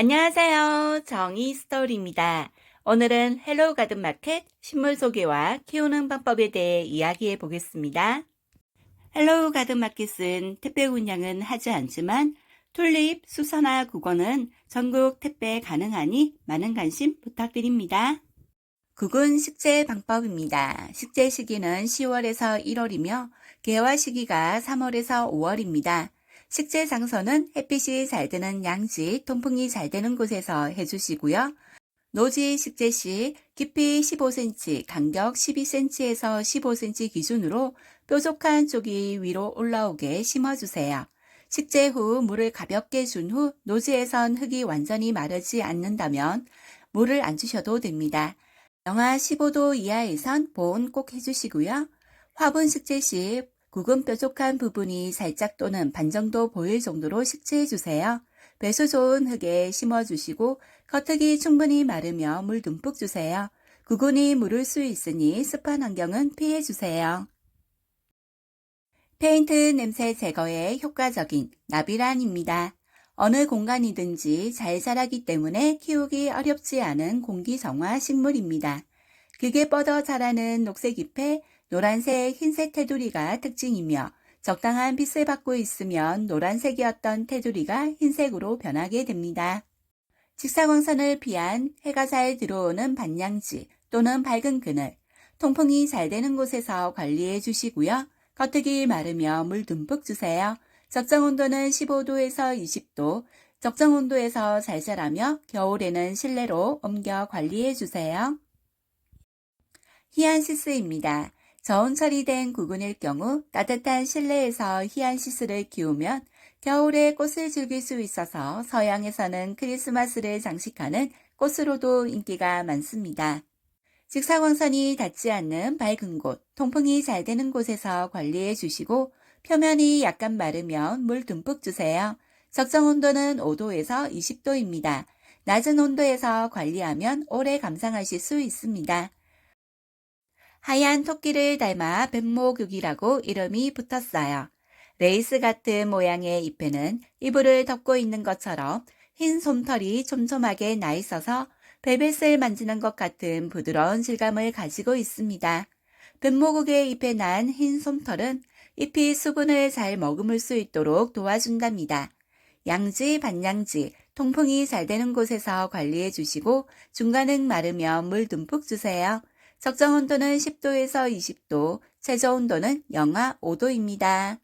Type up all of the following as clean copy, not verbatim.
안녕하세요. 정의 스토리입니다. 오늘은 헬로우 가든 마켓 식물 소개와 키우는 방법에 대해 이야기해 보겠습니다. 헬로우 가든 마켓은 택배 운양은 하지 않지만 튤립, 수선화 국어는 전국 택배 가능하니 많은 관심 부탁드립니다. 국은 식재 방법입니다. 식재 시기는 10월에서 1월이며 개화 시기가 3월에서 5월입니다. 식재 장소는 햇빛이 잘 드는 양지, 통풍이 잘 되는 곳에서 해주시고요. 노지 식재 시 깊이 15cm, 간격 12cm에서 15cm 기준으로 뾰족한 쪽이 위로 올라오게 심어주세요. 식재 후 물을 가볍게 준 후 노지에선 흙이 완전히 마르지 않는다면 물을 안 주셔도 됩니다. 영하 15도 이하에선 보온 꼭 해주시고요. 화분 식재 시 굵은 뾰족한 부분이 살짝 또는 반 정도 보일 정도로 식재해주세요. 배수 좋은 흙에 심어주시고 겉흙이 충분히 마르며 물 듬뿍 주세요. 구근이 무를 수 있으니 습한 환경은 피해주세요. 페인트 냄새 제거에 효과적인 나비란입니다. 어느 공간이든지 잘 자라기 때문에 키우기 어렵지 않은 공기정화 식물입니다. 크게 뻗어 자라는 녹색 잎에 노란색, 흰색 테두리가 특징이며 적당한 빛을 받고 있으면 노란색이었던 테두리가 흰색으로 변하게 됩니다. 직사광선을 피한 해가 잘 들어오는 반양지 또는 밝은 그늘, 통풍이 잘 되는 곳에서 관리해 주시고요. 겉흙이 마르며 물 듬뿍 주세요. 적정 온도는 15도에서 20도, 적정 온도에서 잘 자라며 겨울에는 실내로 옮겨 관리해 주세요. 히안시스입니다. 저온 처리된 구근일 경우 따뜻한 실내에서 히안시스를 키우면 겨울에 꽃을 즐길 수 있어서 서양에서는 크리스마스를 장식하는 꽃으로도 인기가 많습니다. 직사광선이 닿지 않는 밝은 곳, 통풍이 잘 되는 곳에서 관리해 주시고 표면이 약간 마르면 물 듬뿍 주세요. 적정 온도는 5도에서 20도입니다. 낮은 온도에서 관리하면 오래 감상하실 수 있습니다. 하얀 토끼를 닮아 뱀모국이라고 이름이 붙었어요. 레이스 같은 모양의 잎에는 이불을 덮고 있는 것처럼 흰 솜털이 촘촘하게 나 있어서 벨벳을 만지는 것 같은 부드러운 질감을 가지고 있습니다. 뱀모국의 잎에 난 흰 솜털은 잎이 수분을 잘 머금을 수 있도록 도와준답니다. 양지, 반양지, 통풍이 잘 되는 곳에서 관리해 주시고 중간은 마르면 물 듬뿍 주세요. 적정 온도는 10도에서 20도, 최저 온도는 영하 5도입니다.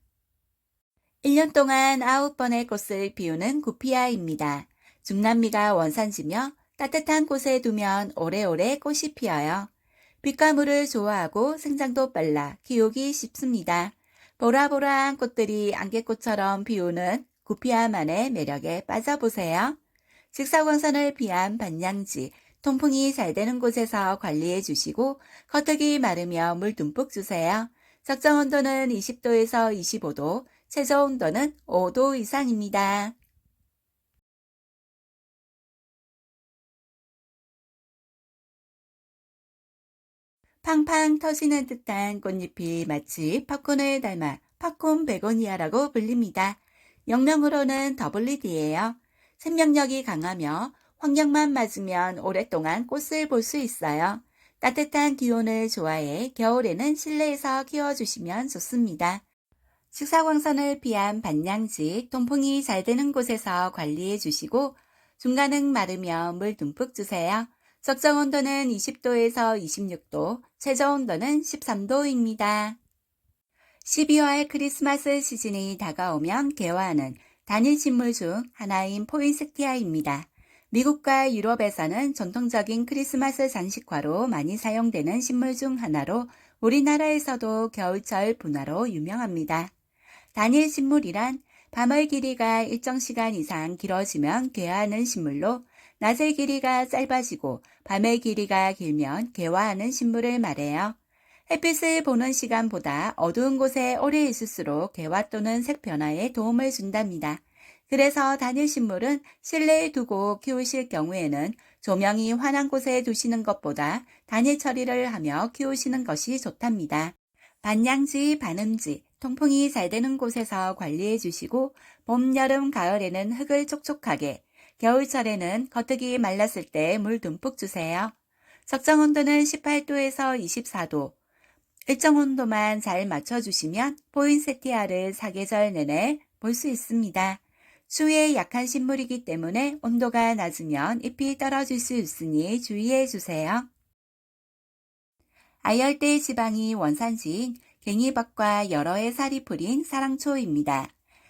1년 동안 9번의 꽃을 피우는 구피아입니다. 중남미가 원산지며 따뜻한 곳에 두면 오래오래 꽃이 피어요. 빛과 물을 좋아하고 생장도 빨라 키우기 쉽습니다. 보라보라한 꽃들이 안개꽃처럼 피우는 구피아만의 매력에 빠져보세요. 직사광선을 피한 반양지, 통풍이 잘 되는 곳에서 관리해 주시고 겉흙이 마르며 물 듬뿍 주세요. 적정 온도는 20도에서 25도, 최저 온도는 5도 이상입니다. 팡팡 터지는 듯한 꽃잎이 마치 팝콘을 닮아 팝콘 베고니아라고 불립니다. 영명으로는 더블리드예요. 생명력이 강하며 환경만 맞으면 오랫동안 꽃을 볼 수 있어요. 따뜻한 기온을 좋아해 겨울에는 실내에서 키워주시면 좋습니다. 식사광선을 피한 반양지, 통풍이 잘 되는 곳에서 관리해 주시고 중간은 마르면 물 듬뿍 주세요. 적정 온도는 20도에서 26도, 최저 온도는 13도입니다. 12월 크리스마스 시즌이 다가오면 개화하는 단일 식물 중 하나인 포인세티아입니다. 미국과 유럽에서는 전통적인 크리스마스 장식화로 많이 사용되는 식물 중 하나로 우리나라에서도 겨울철 분화로 유명합니다. 단일 식물이란 밤의 길이가 일정 시간 이상 길어지면 개화하는 식물로 낮의 길이가 짧아지고 밤의 길이가 길면 개화하는 식물을 말해요. 햇빛을 보는 시간보다 어두운 곳에 오래 있을수록 개화 또는 색 변화에 도움을 준답니다. 그래서 단일 식물은 실내에 두고 키우실 경우에는 조명이 환한 곳에 두시는 것보다 단일 처리를 하며 키우시는 것이 좋답니다. 반양지, 반음지, 통풍이 잘 되는 곳에서 관리해 주시고 봄, 여름, 가을에는 흙을 촉촉하게, 겨울철에는 겉흙이 말랐을 때 물 듬뿍 주세요. 적정 온도는 18도에서 24도. 일정 온도만 잘 맞춰주시면 포인세티아를 사계절 내내 볼 수 있습니다. 추위에 약한 식물이기 때문에 온도가 낮으면 잎이 떨어질 수 있으니 주의해 주세요. 아열대 지방이 원산지인 갱이밭과 여러 해 살이 풀인 사랑초입니다.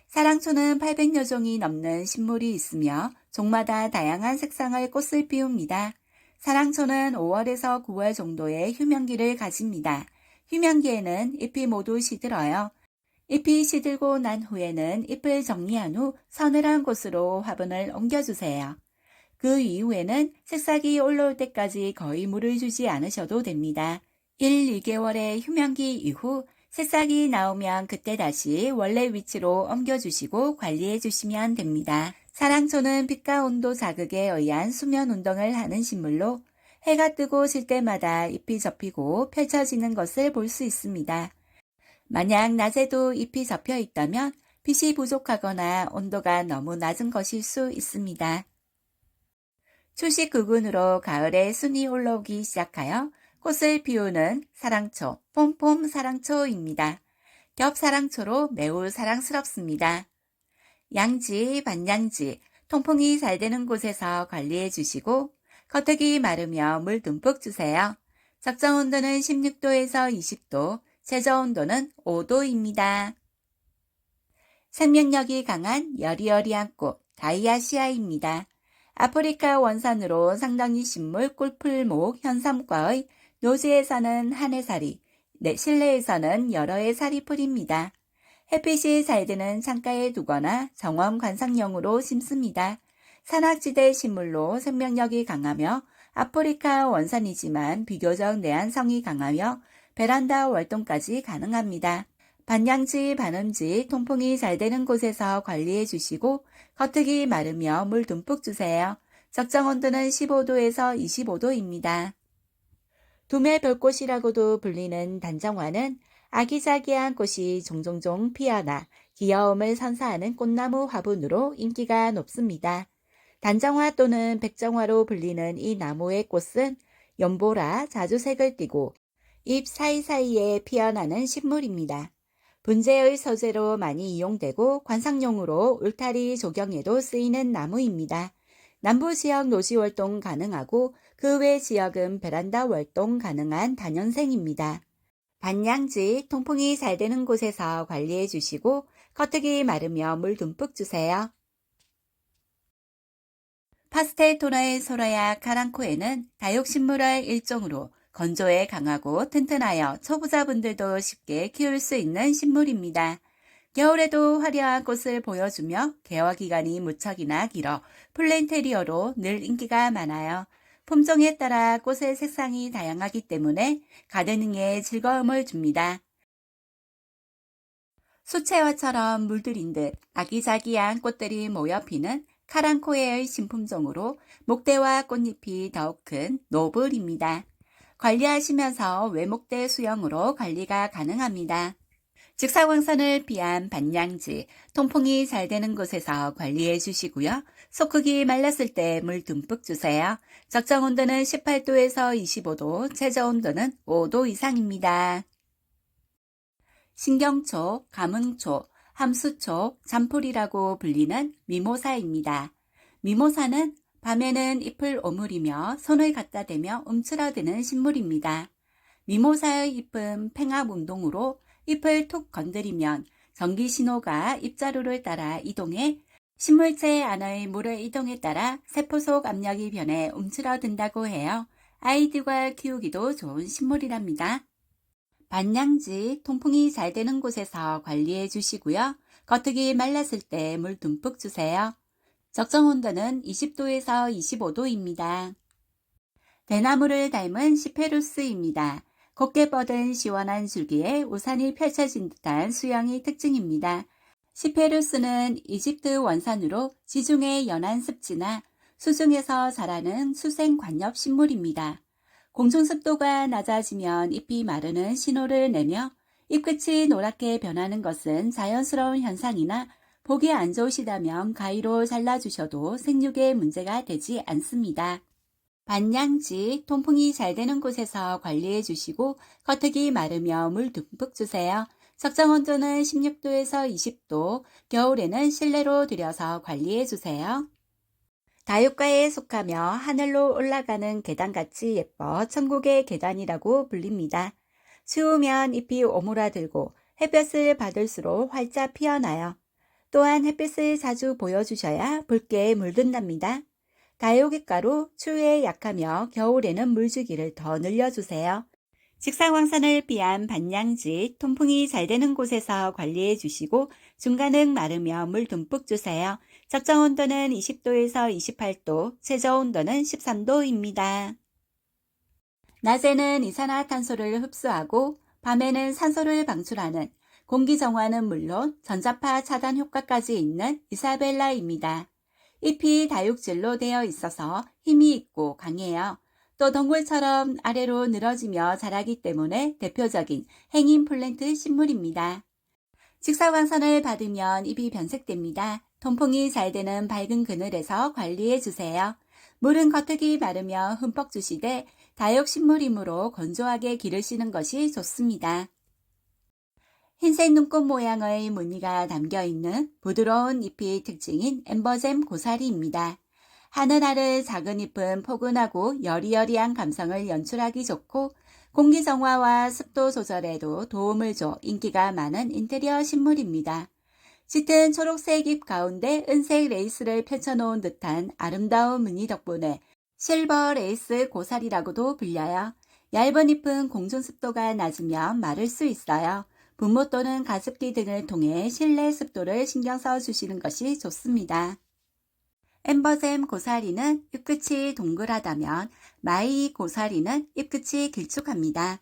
사랑초는 800여 종이 넘는 식물이 있으며 종마다 다양한 색상의 꽃을 피웁니다. 사랑초는 5월에서 9월 정도의 휴면기를 가집니다. 휴면기에는 잎이 모두 시들어요. 잎이 시들고 난 후에는 잎을 정리한 후 서늘한 곳으로 화분을 옮겨주세요. 그 이후에는 새싹이 올라올 때까지 거의 물을 주지 않으셔도 됩니다. 1, 2개월의 휴면기 이후 새싹이 나오면 그때 다시 원래 위치로 옮겨주시고 관리해주시면 됩니다. 사랑초는 빛과 온도 자극에 의한 수면 운동을 하는 식물로 해가 뜨고 질 때마다 잎이 접히고 펼쳐지는 것을 볼 수 있습니다. 만약 낮에도 잎이 접혀 있다면 빛이 부족하거나 온도가 너무 낮은 것일 수 있습니다. 초식구근으로 가을에 순이 올라오기 시작하여 꽃을 피우는 사랑초, 폼폼 사랑초입니다. 겹사랑초로 매우 사랑스럽습니다. 양지, 반양지, 통풍이 잘 되는 곳에서 관리해 주시고 겉흙이 마르며 물 듬뿍 주세요. 적정 온도는 16도에서 20도, 최저 온도는 5도입니다. 생명력이 강한 여리여리한 꽃, 다이아시아입니다. 아프리카 원산으로 상당히 식물 꿀풀목 현삼과의 노지에서는 한 해살이, 실내에서는 여러 해살이 풀입니다. 햇빛이 잘 드는 창가에 두거나 정원 관상용으로 심습니다. 산악지대 식물로 생명력이 강하며 아프리카 원산이지만 비교적 내한성이 강하며 베란다 월동까지 가능합니다. 반양지, 반음지, 통풍이 잘 되는 곳에서 관리해 주시고 겉흙이 마르며 물 듬뿍 주세요. 적정 온도는 15도에서 25도입니다. 두매별꽃이라고도 불리는 단정화는 아기자기한 꽃이 종종종 피어나 귀여움을 선사하는 꽃나무 화분으로 인기가 높습니다. 단정화 또는 백정화로 불리는 이 나무의 꽃은 연보라, 자주색을 띠고 잎 사이사이에 피어나는 식물입니다. 분재의 소재로 많이 이용되고 관상용으로 울타리 조경에도 쓰이는 나무입니다. 남부지역 노지월동 가능하고 그 외 지역은 베란다 월동 가능한 다년생입니다. 반양지, 통풍이 잘 되는 곳에서 관리해 주시고 겉흙이 마르며 물 듬뿍 주세요. 파스텔 톤의 소라야 카랑코에는 다육식물의 일종으로 건조에 강하고 튼튼하여 초보자분들도 쉽게 키울 수 있는 식물입니다. 겨울에도 화려한 꽃을 보여주며 개화 기간이 무척이나 길어 플랜테리어로 늘 인기가 많아요. 품종에 따라 꽃의 색상이 다양하기 때문에 가드닝에 즐거움을 줍니다. 수채화처럼 물들인 듯 아기자기한 꽃들이 모여 피는 카랑코에의 신품종으로 목대와 꽃잎이 더욱 큰 노블입니다. 관리하시면서 외목대 수영으로 관리가 가능합니다. 직사광선을 피한 반양지, 통풍이 잘 되는 곳에서 관리해 주시고요. 속흙이 말랐을 때 물 듬뿍 주세요. 적정 온도는 18도에서 25도, 최저 온도는 5도 이상입니다. 신경초, 가문초, 함수초, 잠풀이라고 불리는 미모사입니다. 미모사는 밤에는 잎을 오므리며 손을 갖다 대며 움츠러드는 식물입니다. 미모사의 잎은 팽합 운동으로 잎을 툭 건드리면 전기 신호가 잎자루를 따라 이동해 식물체 안의 물의 이동에 따라 세포 속 압력이 변해 움츠러든다고 해요. 아이들과 키우기도 좋은 식물이랍니다. 반양지, 통풍이 잘 되는 곳에서 관리해 주시고요. 겉흙이 말랐을 때 물 듬뿍 주세요. 적정 온도는 20도에서 25도입니다. 대나무를 닮은 시페루스입니다. 곱게 뻗은 시원한 줄기에 우산이 펼쳐진 듯한 수영이 특징입니다. 시페루스는 이집트 원산으로 지중해 연안 습지나 수중에서 자라는 수생 관엽 식물입니다. 공중 습도가 낮아지면 잎이 마르는 신호를 내며 잎끝이 노랗게 변하는 것은 자연스러운 현상이나 보기 안 좋으시다면 가위로 잘라주셔도 생육에 문제가 되지 않습니다. 반양지, 통풍이 잘 되는 곳에서 관리해 주시고 겉흙이 마르며 물 듬뿍 주세요. 적정 온도는 16도에서 20도, 겨울에는 실내로 들여서 관리해 주세요. 다육가에 속하며 하늘로 올라가는 계단같이 예뻐 천국의 계단이라고 불립니다. 추우면 잎이 오므라들고 햇볕을 받을수록 활짝 피어나요. 또한 햇빛을 자주 보여주셔야 붉게 물든답니다. 다육이가루 추위에 약하며 겨울에는 물주기를 더 늘려주세요. 직사광선을 피한 반양지, 통풍이 잘 되는 곳에서 관리해 주시고 중간은 마르며 물 듬뿍 주세요. 적정 온도는 20도에서 28도, 최저 온도는 13도입니다. 낮에는 이산화탄소를 흡수하고 밤에는 산소를 방출하는 공기 정화는 물론 전자파 차단 효과까지 있는 이사벨라입니다. 잎이 다육질로 되어 있어서 힘이 있고 강해요. 또 동굴처럼 아래로 늘어지며 자라기 때문에 대표적인 행인 플랜트 식물입니다. 직사광선을 받으면 잎이 변색됩니다. 통풍이 잘 되는 밝은 그늘에서 관리해 주세요. 물은 겉흙이 마르며 흠뻑 주시되 다육식물이므로 건조하게 기르시는 것이 좋습니다. 흰색 눈꽃 모양의 무늬가 담겨있는 부드러운 잎이 특징인 엠버잼 고사리입니다. 하늘하늘 작은 잎은 포근하고 여리여리한 감성을 연출하기 좋고 공기 정화와 습도 조절에도 도움을 줘 인기가 많은 인테리어 식물입니다. 짙은 초록색 잎 가운데 은색 레이스를 펼쳐놓은 듯한 아름다운 무늬 덕분에 실버 레이스 고사리라고도 불려요. 얇은 잎은 공존 습도가 낮으면 마를 수 있어요. 분무 또는 가습기 등을 통해 실내 습도를 신경 써 주시는 것이 좋습니다. 엠버잼 고사리는 잎끝이 동그랗다면 마이 고사리는 잎끝이 길쭉합니다.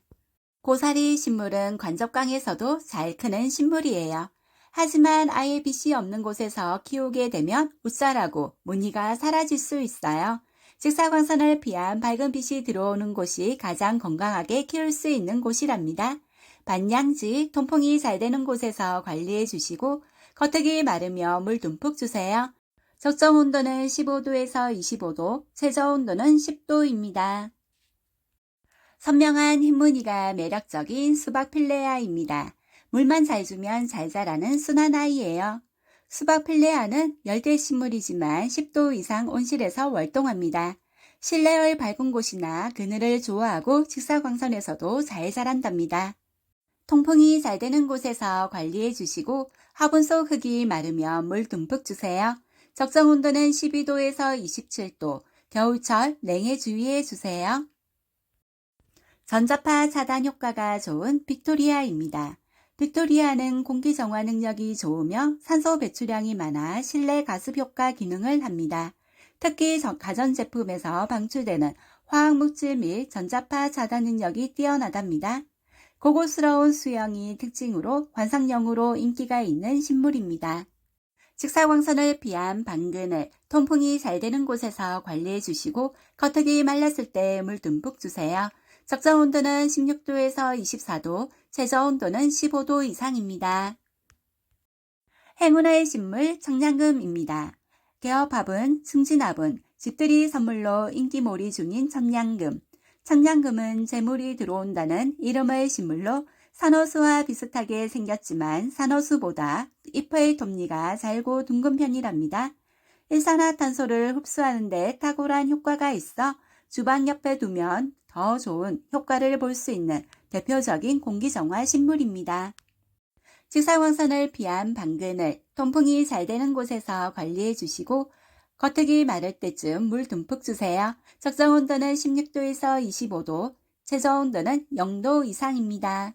고사리 식물은 관적강에서도 잘 크는 식물이에요. 하지만 아예 빛이 없는 곳에서 키우게 되면 웃자라고 무늬가 사라질 수 있어요. 직사광선을 피한 밝은 빛이 들어오는 곳이 가장 건강하게 키울 수 있는 곳이랍니다. 반양지, 통풍이 잘 되는 곳에서 관리해 주시고 겉흙이 마르며 물 듬뿍 주세요. 적정 온도는 15도에서 25도, 최저 온도는 10도입니다. 선명한 흰무늬가 매력적인 수박 필레아입니다. 물만 잘 주면 잘 자라는 순한 아이예요. 수박 필레아는 열대식물이지만 10도 이상 온실에서 월동합니다. 실내의 밝은 곳이나 그늘을 좋아하고 직사광선에서도 잘 자란답니다. 통풍이 잘 되는 곳에서 관리해 주시고 화분 속 흙이 마르면 물 듬뿍 주세요. 적정 온도는 12도에서 27도, 겨울철 냉해 주의해 주세요. 전자파 차단 효과가 좋은 빅토리아입니다. 빅토리아는 공기 정화 능력이 좋으며 산소 배출량이 많아 실내 가습 효과 기능을 합니다. 특히 가전제품에서 방출되는 화학물질 및 전자파 차단 능력이 뛰어나답니다. 고급스러운 수영이 특징으로 관상용으로 인기가 있는 식물입니다. 직사광선을 피한 방근을 통풍이 잘 되는 곳에서 관리해 주시고 겉흙이 말랐을 때 물 듬뿍 주세요. 적정 온도는 16도에서 24도, 최저 온도는 15도 이상입니다. 행운의 식물 청량금입니다. 개업합은 승진합은 집들이 선물로 인기몰이 중인 청량금. 청량금은 재물이 들어온다는 이름의 식물로 산호수와 비슷하게 생겼지만 산호수보다 잎의 톱니가 잘고 둥근 편이랍니다. 일산화탄소를 흡수하는 데 탁월한 효과가 있어 주방 옆에 두면 더 좋은 효과를 볼 수 있는 대표적인 공기정화 식물입니다. 직사광선을 피한 방근을 통풍이 잘 되는 곳에서 관리해 주시고 겉흙이 마를 때쯤 물 듬뿍 주세요. 적정 온도는 16도에서 25도, 최저 온도는 0도 이상입니다.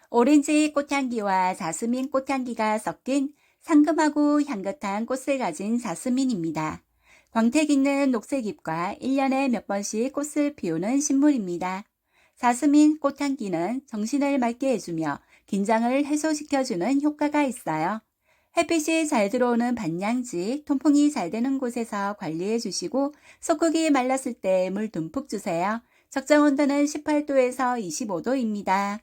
오렌지 꽃향기와 자스민 꽃향기가 섞인 상큼하고 향긋한 꽃을 가진 자스민입니다. 광택 있는 녹색 잎과 1년에 몇 번씩 꽃을 피우는 식물입니다. 자스민 꽃향기는 정신을 맑게 해주며 긴장을 해소시켜주는 효과가 있어요. 햇빛이 잘 들어오는 반양지, 통풍이 잘 되는 곳에서 관리해 주시고 속흙이 말랐을 때 물 듬뿍 주세요. 적정 온도는 18도에서 25도입니다.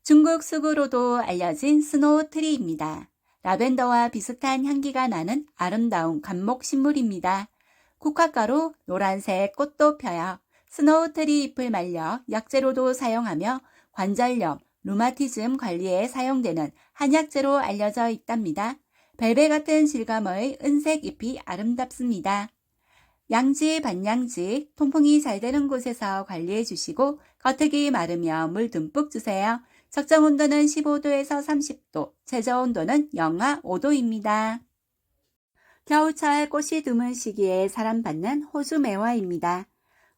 중국 쑥으로도 알려진 스노우 트리입니다. 라벤더와 비슷한 향기가 나는 아름다운 감목식물입니다. 국화가로 노란색 꽃도 펴요. 스노우트리 잎을 말려 약재로도 사용하며 관절염, 루마티즘 관리에 사용되는 한약재로 알려져 있답니다. 벨벳 같은 질감의 은색 잎이 아름답습니다. 양지, 반양지, 통풍이 잘 되는 곳에서 관리해 주시고 겉흙이 마르면 물 듬뿍 주세요. 적정 온도는 15도에서 30도, 최저 온도는 영하 5도입니다. 겨울철 꽃이 드문 시기에 사랑받는 호주 매화입니다.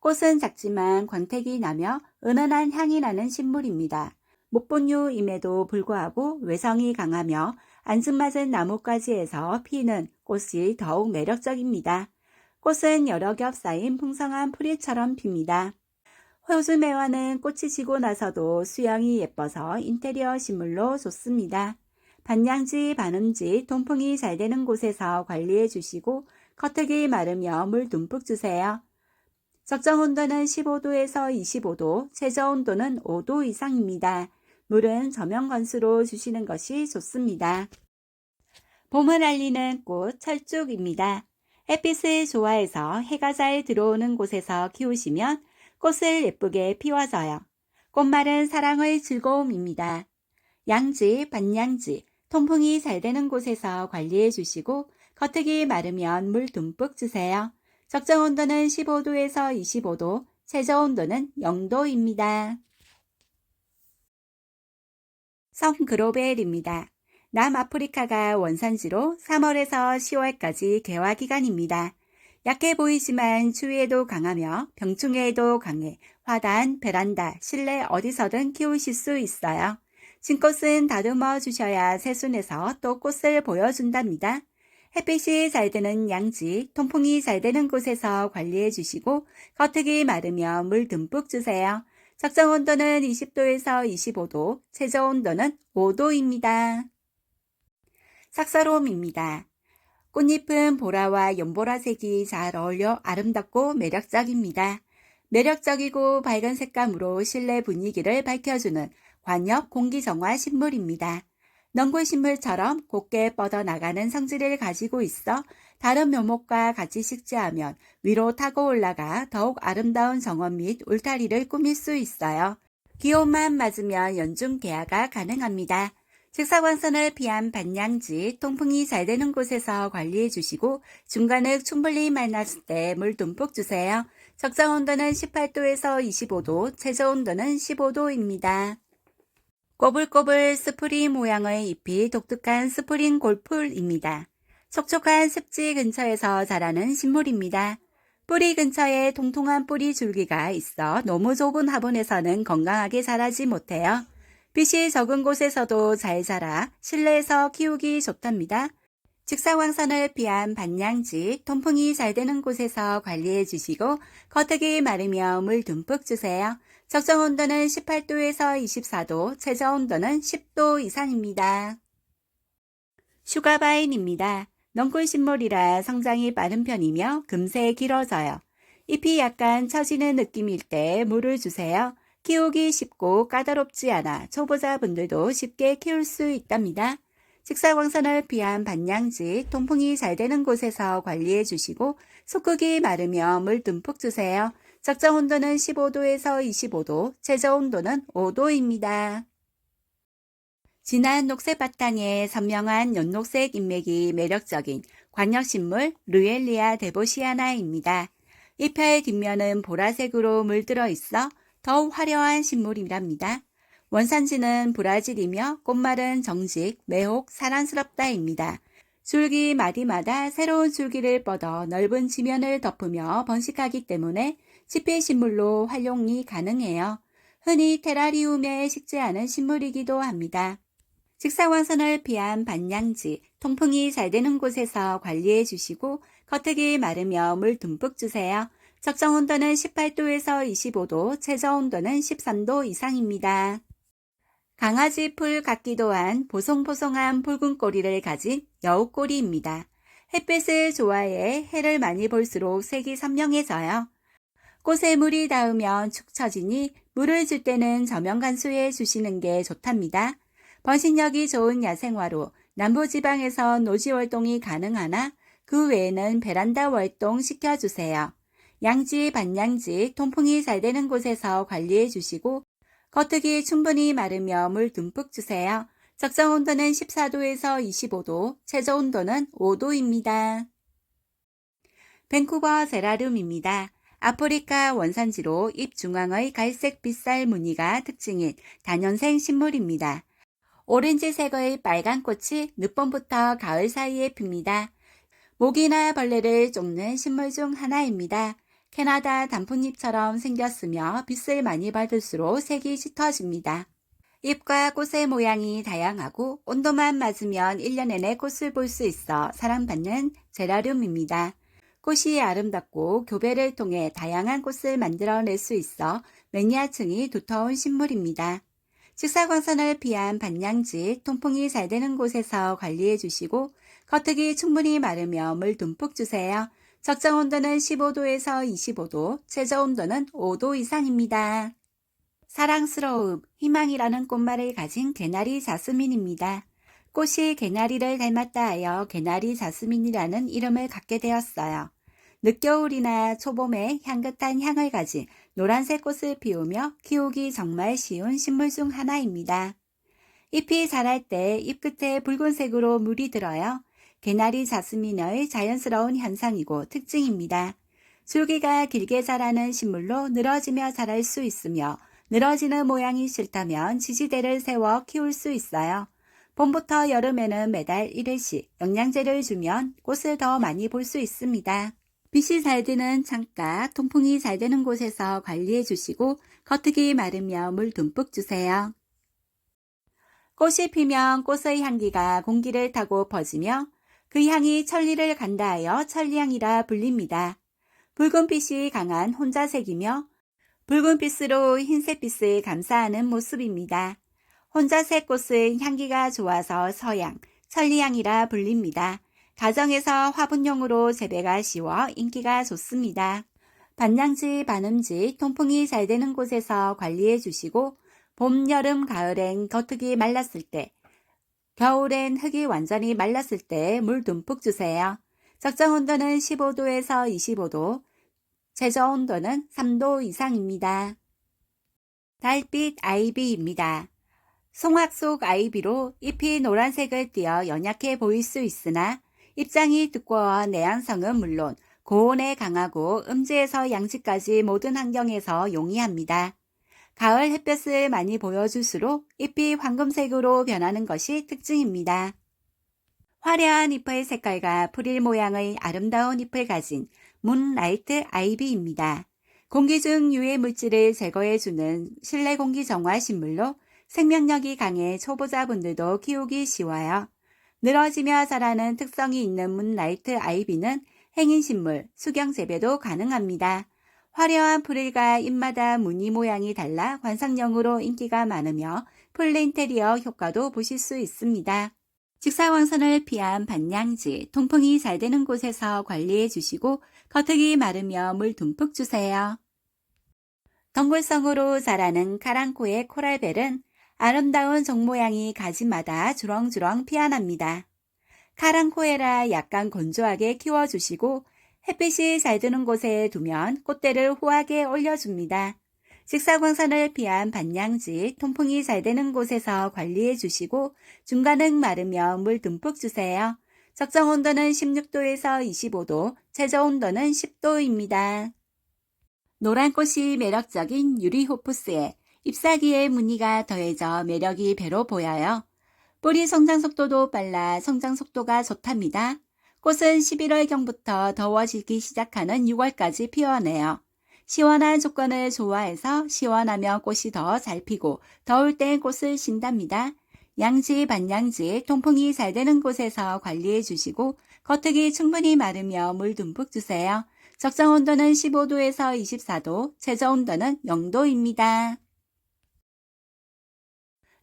꽃은 작지만 광택이 나며 은은한 향이 나는 식물입니다. 목본류임에도 불구하고 외성이 강하며 앙증맞은 나뭇가지에서 피는 꽃이 더욱 매력적입니다. 꽃은 여러 겹 쌓인 풍성한 풀잎처럼 핍니다. 호주 매화는 꽃이 지고 나서도 수영이 예뻐서 인테리어 식물로 좋습니다. 반양지, 반음지, 통풍이 잘 되는 곳에서 관리해 주시고 겉흙이 마르며 물 듬뿍 주세요. 적정 온도는 15도에서 25도, 최저 온도는 5도 이상입니다. 물은 저명 건수로 주시는 것이 좋습니다. 봄을 알리는 꽃 철쭉입니다. 햇빛을 좋아해서 해가 잘 들어오는 곳에서 키우시면 꽃을 예쁘게 피워줘요. 꽃말은 사랑의 즐거움입니다. 양지, 반양지, 통풍이 잘 되는 곳에서 관리해 주시고 겉흙이 마르면 물 듬뿍 주세요. 적정 온도는 15도에서 25도, 최저 온도는 0도입니다. 성그로벨입니다. 남아프리카가 원산지로 3월에서 10월까지 개화 기간입니다. 약해 보이지만 추위에도 강하며 병충해에도 강해 화단, 베란다, 실내 어디서든 키우실 수 있어요. 진꽃은 다듬어 주셔야 새순에서 또 꽃을 보여준답니다. 햇빛이 잘 드는 양지, 통풍이 잘 되는 곳에서 관리해 주시고 겉흙이 마르면 물 듬뿍 주세요. 적정 온도는 20도에서 25도, 최저 온도는 5도입니다. 삭서롬입니다. 꽃잎은 보라와 연보라색이 잘 어울려 아름답고 매력적입니다. 매력적이고 밝은 색감으로 실내 분위기를 밝혀주는 관엽 공기정화 식물입니다. 넝굴식물처럼 곱게 뻗어나가는 성질을 가지고 있어 다른 묘목과 같이 식재하면 위로 타고 올라가 더욱 아름다운 정원 및 울타리를 꾸밀 수 있어요. 기온만 맞으면 연중 개화가 가능합니다. 직사광선을 피한 반양지, 통풍이 잘 되는 곳에서 관리해 주시고 중간흙 충분히 말랐을 때 물 듬뿍 주세요. 적정 온도는 18도에서 25도, 최저 온도는 15도입니다. 꼬불꼬불 스프링 모양의 잎이 독특한 스프링 골풀입니다. 촉촉한 습지 근처에서 자라는 식물입니다. 뿌리 근처에 통통한 뿌리 줄기가 있어 너무 좁은 화분에서는 건강하게 자라지 못해요. 빛이 적은 곳에서도 잘 자라 실내에서 키우기 좋답니다. 직사광선을 피한 반양지, 통풍이 잘 되는 곳에서 관리해 주시고 겉흙이 마르며 물 듬뿍 주세요. 적정 온도는 18도에서 24도, 최저 온도는 10도 이상입니다. 슈가바인입니다. 넝굴식물이라 성장이 빠른 편이며 금세 길어져요. 잎이 약간 처지는 느낌일 때 물을 주세요. 키우기 쉽고 까다롭지 않아 초보자분들도 쉽게 키울 수 있답니다. 직사광선을 피한 반양지, 통풍이 잘 되는 곳에서 관리해 주시고 솟구기 마르며 물 듬뿍 주세요. 적정 온도는 15도에서 25도, 최저 온도는 5도입니다. 진한 녹색 바탕에 선명한 연녹색 잎맥이 매력적인 관엽식물 루엘리아 데보시아나입니다. 잎의 뒷면은 보라색으로 물들어 있어 더욱 화려한 식물이랍니다. 원산지는 브라질이며 꽃말은 정직, 매혹, 사랑스럽다입니다. 줄기 마디마다 새로운 줄기를 뻗어 넓은 지면을 덮으며 번식하기 때문에 지폐식물로 활용이 가능해요. 흔히 테라리움에 식재하는 식물이기도 합니다. 직사광선을 피한 반양지, 통풍이 잘 되는 곳에서 관리해 주시고 겉흙이 마르며 물 듬뿍 주세요. 적정 온도는 18도에서 25도, 최저 온도는 13도 이상입니다. 강아지 풀 같기도 한 보송보송한 붉은 꼬리를 가진 여우꼬리입니다. 햇빛을 좋아해 해를 많이 볼수록 색이 선명해져요. 꽃에 물이 닿으면 축 처지니 물을 줄 때는 저명 간수해 주시는 게 좋답니다. 번식력이 좋은 야생화로 남부지방에서 노지 월동이 가능하나 그 외에는 베란다 월동 시켜주세요. 양지, 반양지, 통풍이 잘 되는 곳에서 관리해 주시고 겉흙이 충분히 마르며 물 듬뿍 주세요. 적정 온도는 14도에서 25도, 최저 온도는 5도입니다. 밴쿠버 제라늄입니다. 아프리카 원산지로 잎 중앙의 갈색 빛살 무늬가 특징인 다년생 식물입니다. 오렌지색의 빨간 꽃이 늦봄부터 가을 사이에 핍니다. 모기나 벌레를 쫓는 식물 중 하나입니다. 캐나다 단풍잎처럼 생겼으며 빛을 많이 받을수록 색이 짙어집니다. 잎과 꽃의 모양이 다양하고 온도만 맞으면 1년 내내 꽃을 볼 수 있어 사랑받는 제라늄입니다. 꽃이 아름답고 교배를 통해 다양한 꽃을 만들어낼 수 있어 매니아층이 두터운 식물입니다. 직사광선을 피한 반양지, 통풍이 잘 되는 곳에서 관리해 주시고 겉흙이 충분히 마르며 물 듬뿍 주세요. 적정 온도는 15도에서 25도, 최저 온도는 5도 이상입니다. 사랑스러움, 희망이라는 꽃말을 가진 개나리 자스민입니다. 꽃이 개나리를 닮았다 하여 개나리 자스민이라는 이름을 갖게 되었어요. 늦겨울이나 초봄에 향긋한 향을 가진 노란색 꽃을 피우며 키우기 정말 쉬운 식물 중 하나입니다. 잎이 자랄 때 잎 끝에 붉은색으로 물이 들어요. 개나리 자스민의 자연스러운 현상이고 특징입니다. 줄기가 길게 자라는 식물로 늘어지며 자랄 수 있으며 늘어지는 모양이 싫다면 지지대를 세워 키울 수 있어요. 봄부터 여름에는 매달 1회씩 영양제를 주면 꽃을 더 많이 볼 수 있습니다. 빛이 잘 드는 창가, 통풍이 잘 되는 곳에서 관리해 주시고 겉흙이 마르며 물 듬뿍 주세요. 꽃이 피면 꽃의 향기가 공기를 타고 퍼지며 그 향이 천리를 간다 하여 천리향이라 불립니다. 붉은빛이 강한 혼자색이며 붉은빛으로 흰색빛을 감싸하는 모습입니다. 혼자색 꽃은 향기가 좋아서 서양, 천리향이라 불립니다. 가정에서 화분용으로 재배가 쉬워 인기가 좋습니다. 반양지, 반음지, 통풍이 잘 되는 곳에서 관리해 주시고 봄, 여름, 가을엔 겉흙이 말랐을 때, 겨울엔 흙이 완전히 말랐을 때 물 듬뿍 주세요. 적정 온도는 15도에서 25도, 최저 온도는 3도 이상입니다. 달빛 아이비입니다. 송악 속 아이비로 잎이 노란색을 띠어 연약해 보일 수 있으나 잎장이 두꺼워 내향성은 물론 고온에 강하고 음지에서 양지까지 모든 환경에서 용이합니다. 가을 햇볕을 많이 보여줄수록 잎이 황금색으로 변하는 것이 특징입니다. 화려한 잎의 색깔과 프릴 모양의 아름다운 잎을 가진 문라이트 아이비입니다. 공기 중 유해 물질을 제거해주는 실내 공기 정화 식물로 생명력이 강해 초보자분들도 키우기 쉬워요. 늘어지며 자라는 특성이 있는 문라이트 아이비는 행인식물, 수경재배도 가능합니다. 화려한 프릴과 잎마다 무늬 모양이 달라 관상용으로 인기가 많으며 풀 인테리어 효과도 보실 수 있습니다. 직사광선을 피한 반양지, 통풍이 잘 되는 곳에서 관리해 주시고 겉흙이 마르며 물 듬뿍 주세요. 덩굴성으로 자라는 카랑코의 코랄벨은 아름다운 종 모양이 가지마다 주렁주렁 피어납니다. 카랑코에라 약간 건조하게 키워주시고 햇빛이 잘 드는 곳에 두면 꽃대를 후하게 올려줍니다. 직사광선을 피한 반양지, 통풍이 잘 되는 곳에서 관리해 주시고 중간은 마르며 물 듬뿍 주세요. 적정 온도는 16도에서 25도, 최저 온도는 10도입니다. 노란 꽃이 매력적인 유리호프스에 잎사귀의 무늬가 더해져 매력이 배로 보여요. 뿌리 성장 속도도 빨라 성장 속도가 좋답니다. 꽃은 11월경부터 더워지기 시작하는 6월까지 피어내요. 시원한 조건을 좋아해서 시원하면 꽃이 더 잘 피고 더울 땐 꽃을 신답니다. 양지, 반양지, 통풍이 잘 되는 곳에서 관리해 주시고 겉흙이 충분히 마르며 물 듬뿍 주세요. 적정 온도는 15도에서 24도, 최저 온도는 0도입니다.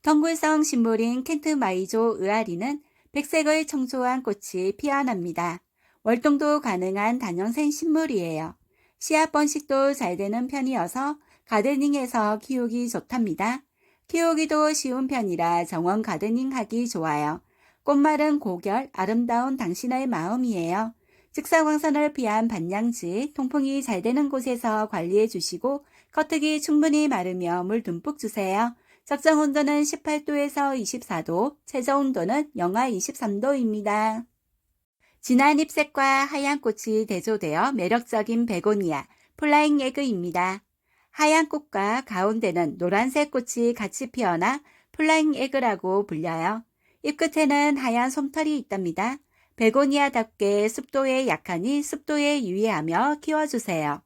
덩굴성 식물인 켄트마이조 의아리는 백색의 청초한 꽃이 피어납니다. 월동도 가능한 다년생 식물이에요. 씨앗 번식도 잘 되는 편이어서 가드닝에서 키우기 좋답니다. 키우기도 쉬운 편이라 정원 가드닝 하기 좋아요. 꽃말은 고결, 아름다운 당신의 마음이에요. 직사광선을 피한 반양지, 통풍이 잘 되는 곳에서 관리해 주시고 겉흙이 충분히 마르며 물 듬뿍 주세요. 적정 온도는 18도에서 24도, 최저 온도는 영하 23도입니다. 진한 잎색과 하얀 꽃이 대조되어 매력적인 베고니아, 플라잉 에그입니다. 하얀 꽃과 가운데는 노란색 꽃이 같이 피어나 플라잉 에그라고 불려요. 잎 끝에는 하얀 솜털이 있답니다. 베고니아답게 습도에 약하니 습도에 유의하며 키워주세요.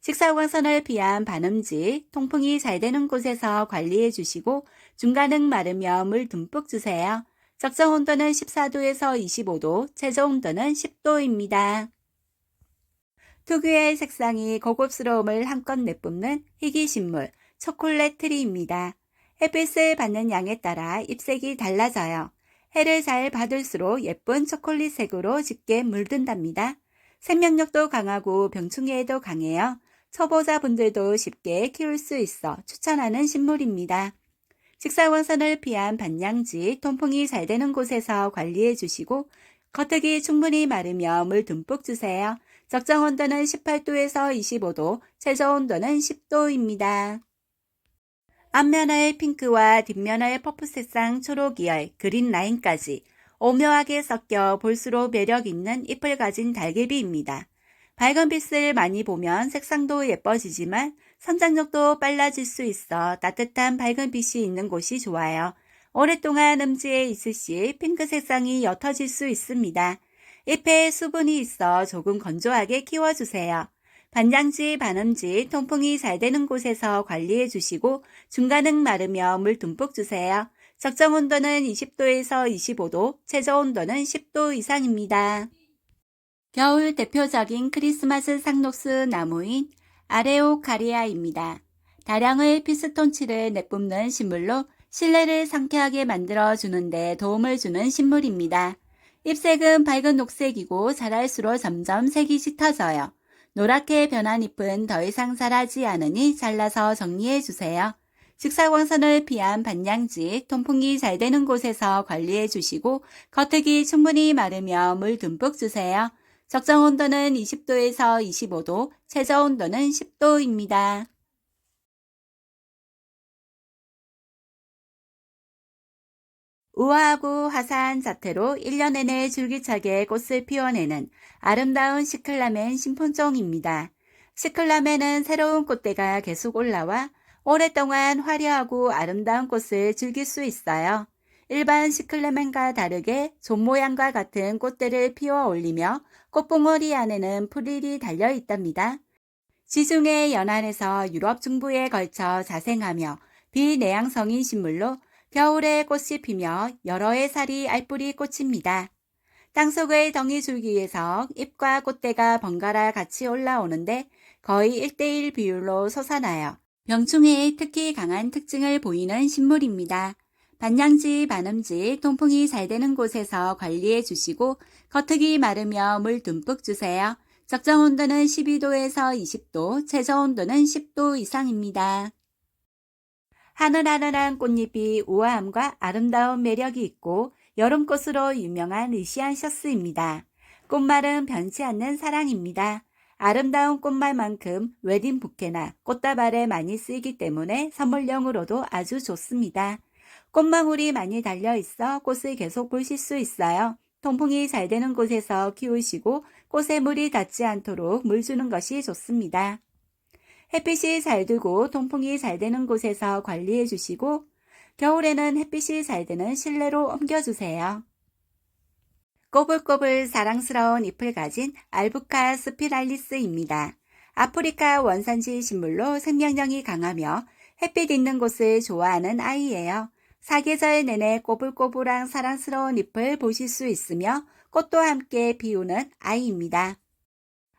직사광선을 피한 반음지, 통풍이 잘 되는 곳에서 관리해 주시고 중간은 마르며 물 듬뿍 주세요. 적정 온도는 14도에서 25도, 최저 온도는 10도입니다. 특유의 색상이 고급스러움을 한껏 내뿜는 희귀식물, 초콜릿 트리입니다. 햇빛을 받는 양에 따라 잎색이 달라져요. 해를 잘 받을수록 예쁜 초콜릿색으로 짙게 물든답니다. 생명력도 강하고 병충해에도 강해요. 초보자분들도 쉽게 키울 수 있어 추천하는 식물입니다. 직사광선을 피한 반양지, 통풍이 잘 되는 곳에서 관리해 주시고 겉흙이 충분히 마르며 물 듬뿍 주세요. 적정 온도는 18도에서 25도, 최저 온도는 10도입니다. 앞면을 핑크와 뒷면을 퍼프 색상 초록 계열, 그린 라인까지 오묘하게 섞여 볼수록 매력 있는 잎을 가진 달개비입니다. 밝은 빛을 많이 보면 색상도 예뻐지지만 성장력도 빨라질 수 있어 따뜻한 밝은 빛이 있는 곳이 좋아요. 오랫동안 음지에 있을 시 핑크 색상이 옅어질 수 있습니다. 잎에 수분이 있어 조금 건조하게 키워주세요. 반양지, 반음지, 통풍이 잘 되는 곳에서 관리해 주시고 중간은 마르며 물 듬뿍 주세요. 적정 온도는 20도에서 25도, 최저 온도는 10도 이상입니다. 겨울 대표적인 크리스마스 상록수 나무인 아레오카리아입니다. 다량의 피스톤치를 내뿜는 식물로 실내를 상쾌하게 만들어주는 데 도움을 주는 식물입니다. 잎색은 밝은 녹색이고 자랄수록 점점 색이 짙어져요. 노랗게 변한 잎은 더 이상 자라지 않으니 잘라서 정리해 주세요. 직사광선을 피한 반양지, 통풍이 잘 되는 곳에서 관리해 주시고 겉흙이 충분히 마르며 물 듬뿍 주세요. 적정 온도는 20도에서 25도, 최저 온도는 10도입니다. 우아하고 화사한 자태로 1년 내내 줄기차게 꽃을 피워내는 아름다운 시클라멘 신품종입니다. 시클라멘은 새로운 꽃대가 계속 올라와 오랫동안 화려하고 아름다운 꽃을 즐길 수 있어요. 일반 시클라멘과 다르게 종 모양과 같은 꽃대를 피워 올리며 꽃봉오리 안에는 풀이 달려 있답니다. 지중해 연안에서 유럽 중부에 걸쳐 자생하며 비내향성인 식물로 겨울에 꽃이 피며 여러 해 살이 알뿌리 꽃입니다. 땅속의 덩이 줄기에서 잎과 꽃대가 번갈아 같이 올라오는데 거의 1대1 비율로 솟아나요. 병충해에 특히 강한 특징을 보이는 식물입니다. 반양지, 반음지, 통풍이 잘 되는 곳에서 관리해 주시고 겉흙이 마르며 물 듬뿍 주세요. 적정 온도는 12도에서 20도, 최저 온도는 10도 이상입니다. 하늘하늘한 꽃잎이 우아함과 아름다운 매력이 있고 여름꽃으로 유명한 리시안셔스입니다. 꽃말은 변치 않는 사랑입니다. 아름다운 꽃말만큼 웨딩 부케나 꽃다발에 많이 쓰이기 때문에 선물용으로도 아주 좋습니다. 꽃망울이 많이 달려있어 꽃을 계속 보실 수 있어요. 통풍이 잘 되는 곳에서 키우시고 꽃에 물이 닿지 않도록 물 주는 것이 좋습니다. 햇빛이 잘 들고 통풍이 잘 되는 곳에서 관리해 주시고 겨울에는 햇빛이 잘 드는 실내로 옮겨주세요. 꼬불꼬불 사랑스러운 잎을 가진 알부카 스피랄리스입니다. 아프리카 원산지 식물로 생명력이 강하며 햇빛 있는 곳을 좋아하는 아이예요. 사계절 내내 꼬불꼬불한 사랑스러운 잎을 보실 수 있으며 꽃도 함께 피우는 아이입니다.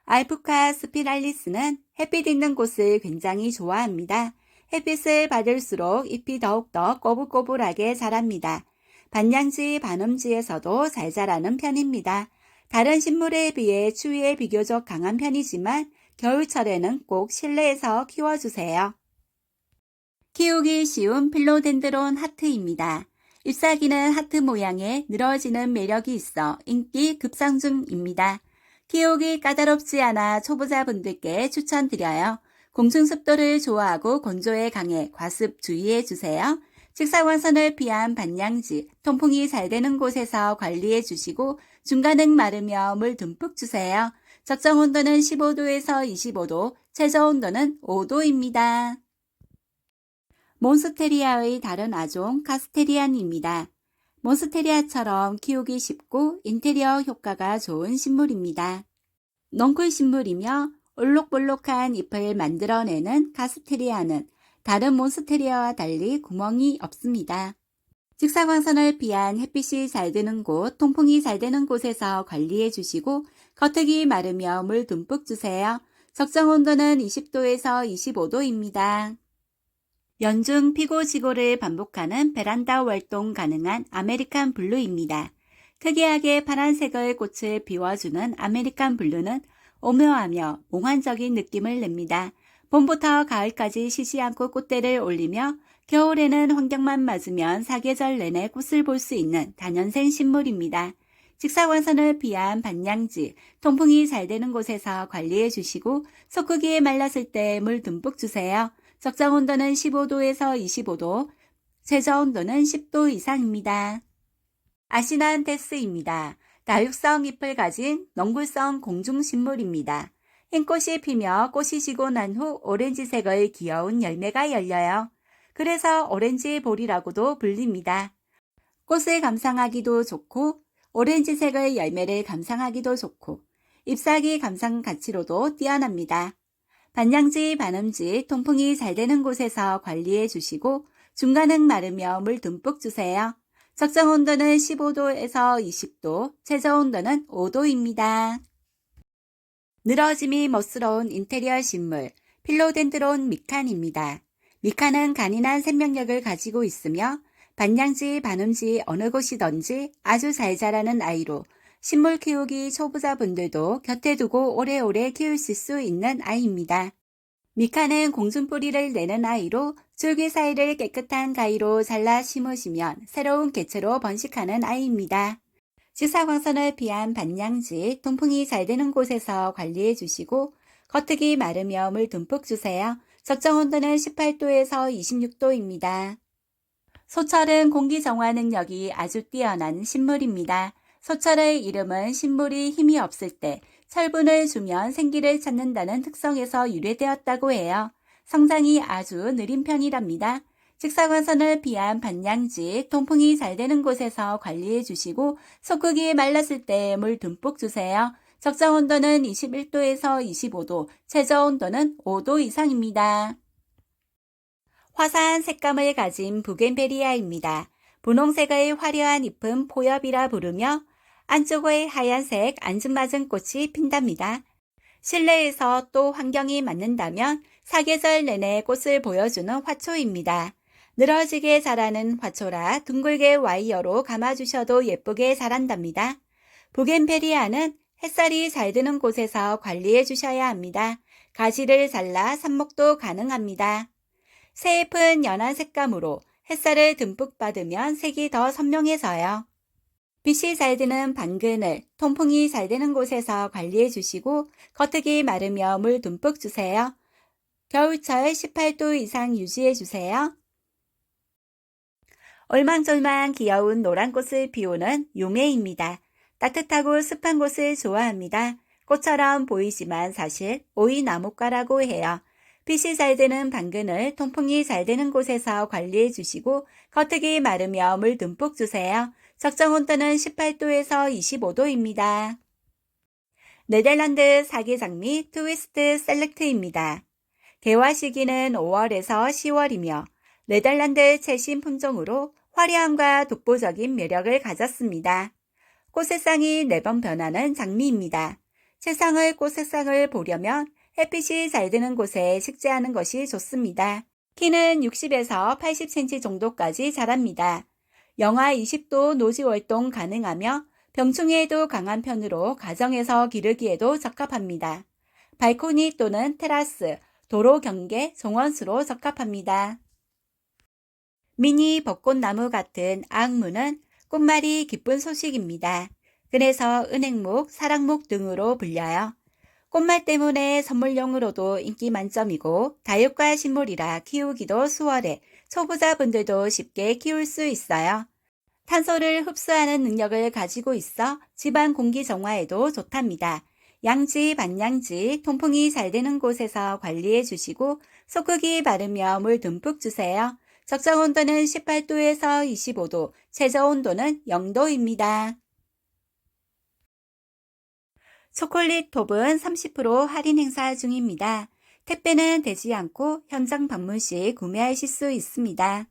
알부카 스피랄리스는 햇빛 있는 곳을 굉장히 좋아합니다. 햇빛을 받을수록 잎이 더욱더 꼬불꼬불하게 자랍니다. 반양지, 반음지에서도 잘 자라는 편입니다. 다른 식물에 비해 추위에 비교적 강한 편이지만 겨울철에는 꼭 실내에서 키워주세요. 키우기 쉬운 필로덴드론 하트입니다. 잎사귀는 하트 모양의 늘어지는 매력이 있어 인기 급상 중입니다. 키우기 까다롭지 않아 초보자분들께 추천드려요. 공중습도를 좋아하고 건조에 강해 과습 주의해 주세요. 직사광선을 피한 반양지, 통풍이 잘 되는 곳에서 관리해 주시고 중간은 마르며 물 듬뿍 주세요. 적정 온도는 15도에서 25도, 최저 온도는 5도입니다. 몬스테리아의 다른 아종 카스테리안입니다. 몬스테리아처럼 키우기 쉽고 인테리어 효과가 좋은 식물입니다. 넝쿨 식물이며 올록볼록한 잎을 만들어내는 카스테리아는 다른 몬스테리아와 달리 구멍이 없습니다. 직사광선을 피한 햇빛이 잘 드는 곳, 통풍이 잘 되는 곳에서 관리해 주시고 겉흙이 마르며 물 듬뿍 주세요. 적정 온도는 20도에서 25도입니다. 연중 피고지고를 반복하는 베란다 활동 가능한 아메리칸 블루입니다. 특이하게 파란색의 꽃을 비워주는 아메리칸 블루는 오묘하며 몽환적인 느낌을 냅니다. 봄부터 가을까지 쉬지 않고 꽃대를 올리며 겨울에는 환경만 맞으면 사계절 내내 꽃을 볼 수 있는 다년생 식물입니다. 직사광선을 피한 반양지, 통풍이 잘 되는 곳에서 관리해 주시고 솟구기에 말랐을 때 물 듬뿍 주세요. 적정 온도는 15도에서 25도, 최저 온도는 10도 이상입니다. 아시난테스입니다. 다육성 잎을 가진 넝굴성 공중식물입니다. 흰꽃이 피며 꽃이 지고 난 후 오렌지색의 귀여운 열매가 열려요. 그래서 오렌지 볼이라고도 불립니다. 꽃을 감상하기도 좋고 오렌지색의 열매를 감상하기도 좋고 잎사귀 감상 가치로도 뛰어납니다. 반양지, 반음지, 통풍이 잘 되는 곳에서 관리해 주시고 중간은 마르며 물 듬뿍 주세요. 적정 온도는 15도에서 20도, 최저 온도는 5도입니다. 늘어짐이 멋스러운 인테리어 식물, 필로덴드론 미칸입니다. 미칸은 간인한 생명력을 가지고 있으며 반양지, 반음지 어느 곳이든지 아주 잘 자라는 아이로 식물 키우기 초보자분들도 곁에 두고 오래오래 키우실 수 있는 아이입니다. 미카는 공중뿌리를 내는 아이로 줄기 사이를 깨끗한 가위로 잘라 심으시면 새로운 개체로 번식하는 아이입니다. 직사광선을 피한 반양지, 통풍이 잘 되는 곳에서 관리해 주시고 겉흙이 마르며 물 듬뿍 주세요. 적정 온도는 18도에서 26도입니다. 소철은 공기 정화 능력이 아주 뛰어난 식물입니다. 소철의 이름은 식물이 힘이 없을 때 철분을 주면 생기를 찾는다는 특성에서 유래되었다고 해요. 성장이 아주 느린 편이랍니다. 직사광선을 피한 반양지, 통풍이 잘 되는 곳에서 관리해 주시고 솟구기에 말랐을 때 물 듬뿍 주세요. 적정 온도는 21도에서 25도, 최저 온도는 5도 이상입니다. 화사한 색감을 가진 부겐베리아입니다. 분홍색의 화려한 잎은 포엽이라 부르며 안쪽의 하얀색 앙증맞은 꽃이 핀답니다. 실내에서 또 환경이 맞는다면 사계절 내내 꽃을 보여주는 화초입니다. 늘어지게 자라는 화초라 둥글게 와이어로 감아주셔도 예쁘게 자란답니다. 부겐베리아는 햇살이 잘 드는 곳에서 관리해 주셔야 합니다. 가지를 잘라 삽목도 가능합니다. 새잎은 연한 색감으로 햇살을 듬뿍 받으면 색이 더 선명해져요. 빛이 잘 드는 방그늘, 통풍이 잘 되는 곳에서 관리해 주시고 겉흙이 마르며 물 듬뿍 주세요. 겨울철 18도 이상 유지해 주세요. 얼망졸망 귀여운 노란 꽃을 피우는 유메입니다. 따뜻하고 습한 곳을 좋아합니다. 꽃처럼 보이지만 사실 오이나무과라고 해요. 빛이 잘 드는 방그늘, 통풍이 잘 되는 곳에서 관리해 주시고 겉흙이 마르며 물 듬뿍 주세요. 적정 온도는 18도에서 25도입니다. 네덜란드 사계장미 트위스트 셀렉트입니다. 개화 시기는 5월에서 10월이며 네덜란드 최신 품종으로 화려함과 독보적인 매력을 가졌습니다. 꽃 색상이 4번 변하는 장미입니다. 세상의 꽃 색상을 보려면 햇빛이 잘 드는 곳에 식재하는 것이 좋습니다. 키는 60에서 80cm 정도까지 자랍니다. 영하 20도 노지 활동 가능하며 병충해에도 강한 편으로 가정에서 기르기에도 적합합니다. 발코니 또는 테라스, 도로 경계, 정원수로 적합합니다. 미니 벚꽃나무 같은 악무는 꽃말이 기쁜 소식입니다. 그래서 은행목, 사랑목 등으로 불려요. 꽃말 때문에 선물용으로도 인기 만점이고 다육과 식물이라 키우기도 수월해 초보자분들도 쉽게 키울 수 있어요. 탄소를 흡수하는 능력을 가지고 있어 집안 공기 정화에도 좋답니다. 양지, 반양지, 통풍이 잘 되는 곳에서 관리해 주시고 소크기 바르며 물 듬뿍 주세요. 적정 온도는 18도에서 25도, 최저 온도는 0도입니다. 초콜릿 톱은 30% 할인 행사 중입니다. 택배는 되지 않고 현장 방문 시 구매하실 수 있습니다.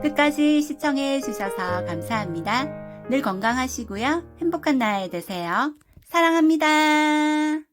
끝까지 시청해 주셔서 감사합니다. 늘 건강하시고요. 행복한 날 되세요. 사랑합니다.